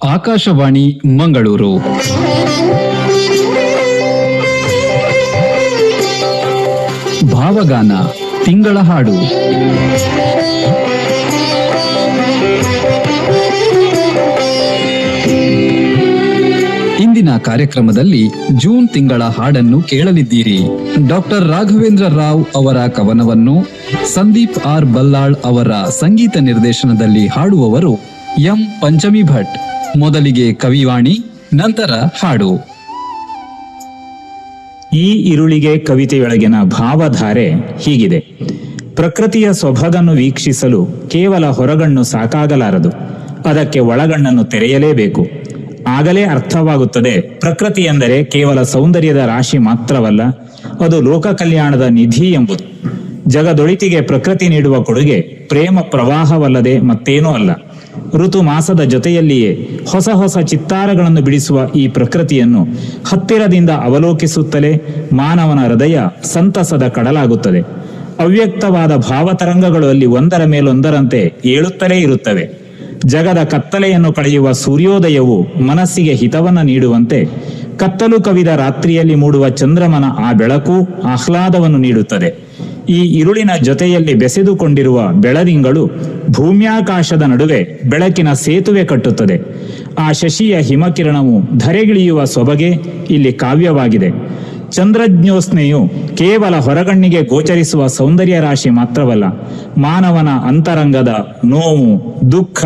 ಆಕಾಶವಾಣಿ ಮಂಗಳೂರು. ಭಾವಗಾನ ತಿಂಗಳ ಹಾಡು. ಇಂದಿನ ಕಾರ್ಯಕ್ರಮದಲ್ಲಿ ಜೂನ್ ತಿಂಗಳ ಹಾಡನ್ನು ಕೇಳಲಿದ್ದೀರಿ. ಡಾಕ್ಟರ್ ರಾಘವೇಂದ್ರ ರಾವ್ ಅವರ ಕವನವನ್ನು ಸಂದೀಪ್ ಆರ್ ಬಲ್ಲಾಳ್ ಅವರ ಸಂಗೀತ ನಿರ್ದೇಶನದಲ್ಲಿ ಹಾಡುವವರು ಎಂ ಪಂಚಮಿ ಭಟ್. ಮೊದಲಿಗೆ ಕವಿವಾಣಿ, ನಂತರ ಹಾಡು. ಈ ಇರುಳಿಗೆ ಕವಿತೆಯೊಳಗಿನ ಭಾವಧಾರೆ ಹೀಗಿದೆ. ಪ್ರಕೃತಿಯ ಸೊಬಗನ್ನು ವೀಕ್ಷಿಸಲು ಕೇವಲ ಹೊರಗಣ್ಣು ಸಾಕಾಗಲಾರದು, ಅದಕ್ಕೆ ಒಳಗಣ್ಣನ್ನು ತೆರೆಯಲೇಬೇಕು. ಆಗಲೇ ಅರ್ಥವಾಗುತ್ತದೆ ಪ್ರಕೃತಿ ಎಂದರೆ ಕೇವಲ ಸೌಂದರ್ಯದ ರಾಶಿ ಮಾತ್ರವಲ್ಲ, ಅದು ಲೋಕ ಕಲ್ಯಾಣದ ನಿಧಿ ಎಂಬುದು. ಜಗದೊಳಿತಿಗೆ ಪ್ರಕೃತಿ ನೀಡುವ ಕೊಡುಗೆ ಪ್ರೇಮ ಪ್ರವಾಹವಲ್ಲದೆ ಮತ್ತೇನೂ ಅಲ್ಲ. ಋತು ಮಾಸದ ಜೊತೆಯಲ್ಲಿಯೇ ಹೊಸ ಹೊಸ ಚಿತ್ತಾರಗಳನ್ನು ಬಿಡಿಸುವ ಈ ಪ್ರಕೃತಿಯನ್ನು ಹತ್ತಿರದಿಂದ ಅವಲೋಕಿಸುತ್ತಲೇ ಮಾನವನ ಹೃದಯ ಸಂತಸದ ಕಡಲಾಗುತ್ತದೆ. ಅವ್ಯಕ್ತವಾದ ಭಾವತರಂಗಗಳು ಅಲ್ಲಿ ಒಂದರ ಮೇಲೊಂದರಂತೆ ಏಳುತ್ತಲೇ ಇರುತ್ತವೆ. ಜಗದ ಕತ್ತಲೆಯನ್ನು ಕಳೆಯುವ ಸೂರ್ಯೋದಯವು ಮನಸ್ಸಿಗೆ ಹಿತವನ್ನು ನೀಡುವಂತೆ ಕತ್ತಲು ಕವಿದ ರಾತ್ರಿಯಲ್ಲಿ ಮೂಡುವ ಚಂದ್ರಮನ ಆ ಬೆಳಕು ಆಹ್ಲಾದವನ್ನು ನೀಡುತ್ತದೆ. ಈ ಇರುಳಿನ ಜೊತೆಯಲ್ಲಿ ಬೆಸೆದುಕೊಂಡಿರುವ ಬೆಳದಿಂಗಳು ಭೂಮ್ಯಾಕಾಶದ ನಡುವೆ ಬೆಳಕಿನ ಸೇತುವೆ ಕಟ್ಟುತ್ತದೆ. ಆ ಶಶಿಯ ಹಿಮಕಿರಣವು ಧರೆಗಿಳಿಯುವ ಸೊಬಗೆ ಇಲ್ಲಿ ಕಾವ್ಯವಾಗಿದೆ. ಚಂದ್ರಜ್ಯೋತ್ಸ್ನೆಯು ಕೇವಲ ಹೊರಗಣ್ಣಿಗೆ ಗೋಚರಿಸುವ ಸೌಂದರ್ಯ ರಾಶಿ ಮಾತ್ರವಲ್ಲ, ಮಾನವನ ಅಂತರಂಗದ ನೋವು, ದುಃಖ,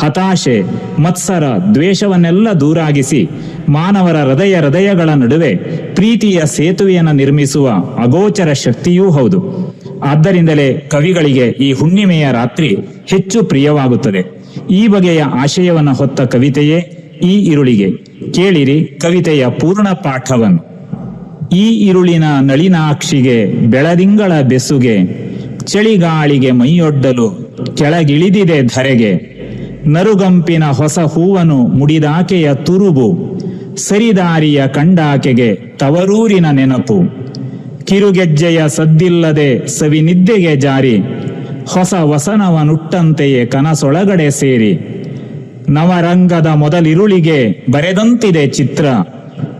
ಹತಾಶೆ, ಮತ್ಸರ, ದ್ವೇಷವನ್ನೆಲ್ಲ ದೂರಾಗಿಸಿ ಮಾನವರ ಹೃದಯಗಳ ನಡುವೆ ಪ್ರೀತಿಯ ಸೇತುವೆಯನ್ನು ನಿರ್ಮಿಸುವ ಅಗೋಚರ ಶಕ್ತಿಯೂ ಹೌದು. ಆದ್ದರಿಂದಲೇ ಕವಿಗಳಿಗೆ ಈ ಹುಣ್ಣಿಮೆಯ ರಾತ್ರಿ ಹೆಚ್ಚು ಪ್ರಿಯವಾಗುತ್ತದೆ. ಈ ಬಗೆಯ ಆಶಯವನ್ನು ಹೊತ್ತ ಕವಿತೆಯೇ ಈ ಇರುಳಿಗೆ. ಕೇಳಿರಿ ಕವಿತೆಯ ಪೂರ್ಣ ಪಾಠವನ್ನು. ಈ ಇರುಳಿನ ನಳಿನಾಕ್ಷಿಗೆ ಬೆಳದಿಂಗಳ ಬೆಸುಗೆ, ಚಳಿಗಾಳಿಗೆ ಮೈಯೊಡ್ಡಲು ಕೆಳಗಿಳಿದಿದೆ ಧರೆಗೆ. ನರುಗಂಪಿನ ಹೊಸ ಹೂವನು ಮುಡಿದಾಕೆಯ ತುರುಬು, ಸರಿದಾರಿಯ ಕಂಡಾಕೆಗೆ ತವರೂರಿನ ನೆನಪು. ಕಿರುಗೆಜ್ಜೆಯ ಸದ್ದಿಲ್ಲದೆ ಸವಿನಿದ್ದೆಗೆ ಜಾರಿ, ಹೊಸ ವಸನವನುಟ್ಟಂತೆಯೇ ಕನಸೊಳಗಡೆ ಸೇರಿ. ನವರಂಗದ ಮೊದಲಿರುಳಿಗೆ ಬರೆದಂತಿದೆ ಚಿತ್ರ,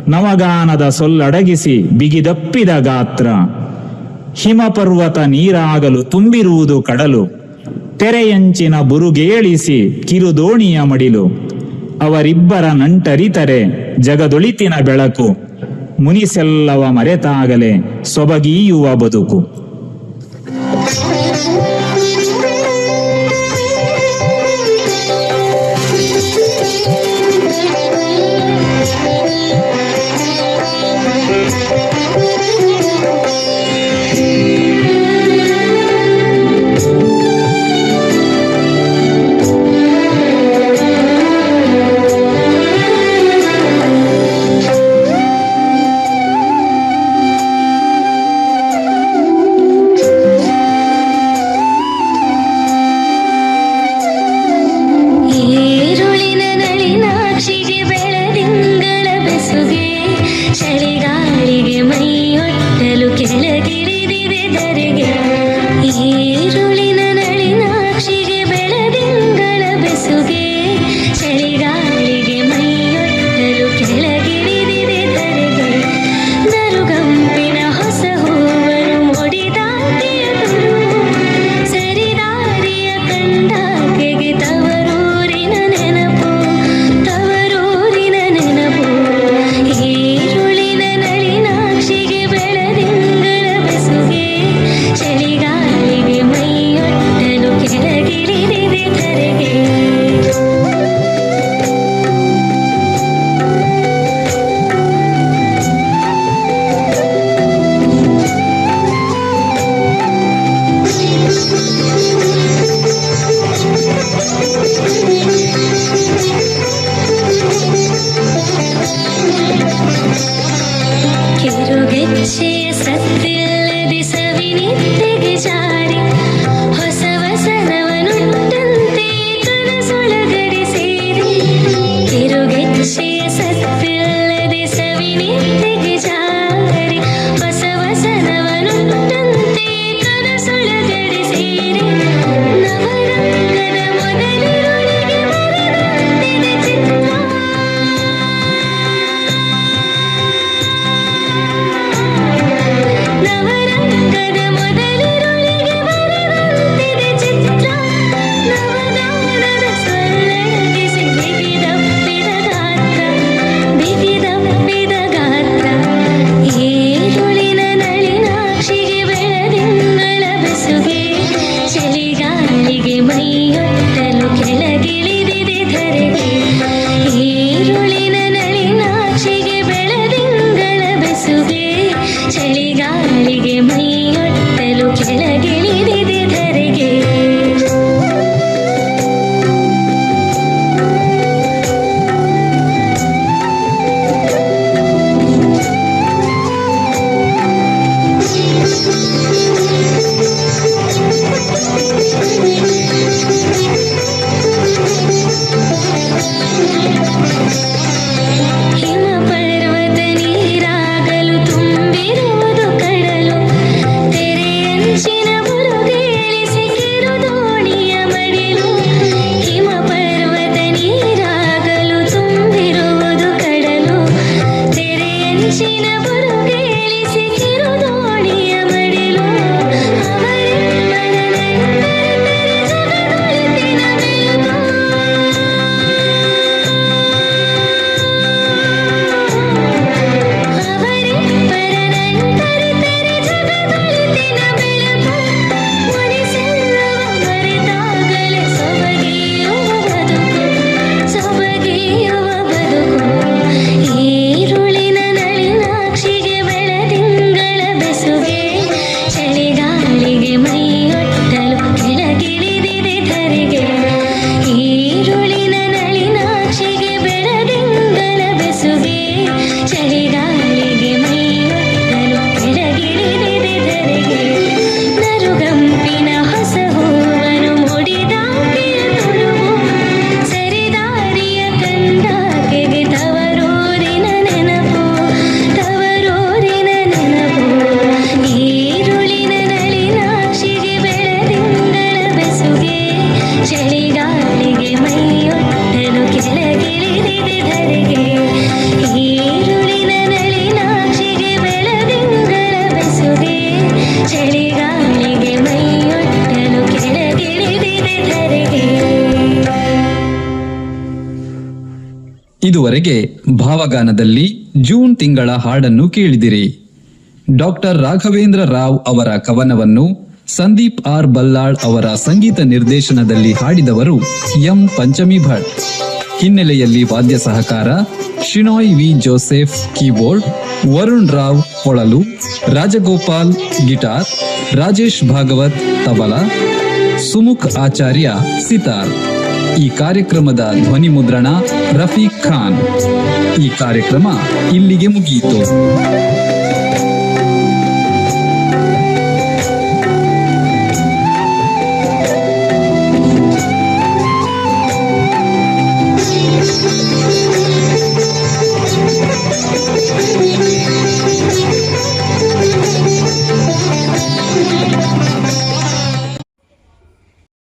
ನವಗಾನದ ಸೊಲ್ಲಡಗಿಸಿ ಬಿಗಿದಪ್ಪಿದ ಗಾತ್ರ. ಹಿಮಪರ್ವತ ನೀರಾಗಲು ತುಂಬಿರುವುದು ಕಡಲು, ತೆರೆಯಂಚಿನ ಬುರುಗೇಳಿಸಿ ಕಿರುದೋಣಿಯ ಮಡಿಲು. ಅವರಿಬ್ಬರ ನಂಟರಿತರೆ ಜಗದೊಳಿತಿನ ಬೆಳಕು, ಮುನಿಸೆಲ್ಲವ ಮರೆತಾಗಲೇ ಸೊಬಗೀಯುವ ಬದುಕು. ಇದುವರೆಗೆ ಭಾವಗಾನದಲ್ಲಿ ಜೂನ್ ತಿಂಗಳ ಹಾಡನ್ನು ಕೇಳಿದಿರಿ. ಡಾಕ್ಟರ್ ರಾಘವೇಂದ್ರ ರಾವ್ ಅವರ ಕವನವನ್ನು ಸಂದೀಪ್ ಆರ್ ಬಲ್ಲಾಳ್ ಅವರ ಸಂಗೀತ ನಿರ್ದೇಶನದಲ್ಲಿ ಹಾಡಿದವರು ಎಂ ಪಂಚಮಿ ಭಟ್. ಹಿನ್ನೆಲೆಯಲ್ಲಿ ವಾದ್ಯ ಸಹಕಾರ ಶಿನೋಯ್ ವಿ ಜೋಸೆಫ್ ಕೀಬೋರ್ಡ್, ವರುಣ್ ರಾವ್ ಕೊಳಲು, ರಾಜಗೋಪಾಲ್ ಗಿಟಾರ್, ರಾಜೇಶ್ ಭಾಗವತ್ ತಬಲಾ, ಸುಮುಖ್ ಆಚಾರ್ಯ ಸಿತಾರ್. ಈ ಕಾರ್ಯಕ್ರಮದ ಧ್ವನಿ ಮುದ್ರಣ ರಫೀಕ್ ಖಾನ್. ಈ ಕಾರ್ಯಕ್ರಮ ಇಲ್ಲಿಗೆ ಮುಗಿಯಿತು.